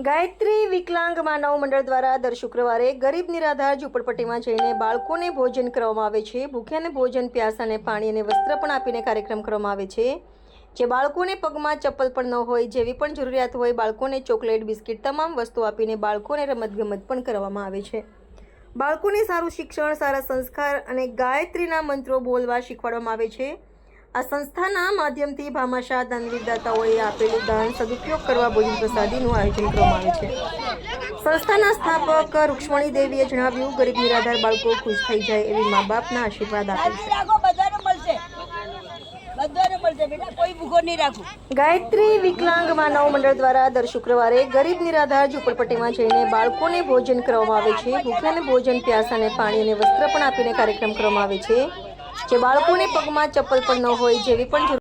ગાયત્રી વિકલાંગ માનવ મંડળ દ્વારા દર શુક્રવારે ગરીબ નિરાધાર ઝૂંપડપટ્ટીમાં જઈને બાળકોને ભોજન કરવામાં આવે છે. ભૂખ્યાને ભોજન, પ્યાસાને પાણી અને વસ્ત્ર પણ આપીને કાર્યક્રમ કરવામાં આવે છે. જે બાળકોને પગમાં ચપ્પલ પણ ન હોય, જેવી પણ જરૂરિયાત હોય, બાળકોને ચોકલેટ, બિસ્કિટ તમામ વસ્તુ આપીને બાળકોને રમતગમત પણ કરવામાં આવે છે. બાળકોને સારું શિક્ષણ, સારા સંસ્કાર અને ગાયત્રીના મંત્રો બોલવા શીખવાડવામાં આવે છે. આ સંસ્થાના માધ્યમથી ભામાશાહ દાનવીરદાતાઓએ આપેલું દાન સદુપયોગ કરવા ભોજન પ્રસાદીનું આયોજન કરવામાં આવે છે. સંસ્થાના સ્થાપક રૂક્ષ્મણી દેવીએ જણાવ્યું, ગરીબ નિરાધાર બાળકો ખુશ થઈ જાય એવી મા બાપના આશીર્વાદ આપે છે. ગાયત્રી વિકલાંગ માનવ મંડળ દ્વારા દર શુક્રવારે ગરીબ નિરાધાર ઝૂંપડપટ્ટીમાં જઈને બાળકોને ભોજન કરવામાં આવે છે. ભૂખ્યાને ભોજન, પ્યાસાને પાણી અને વસ્ત્ર પણ આપીને કાર્યક્રમ કરવામાં આવે છે. જે બાળકોને પગમાં ચપ્પલ પણ ન હોય, જેવી પણ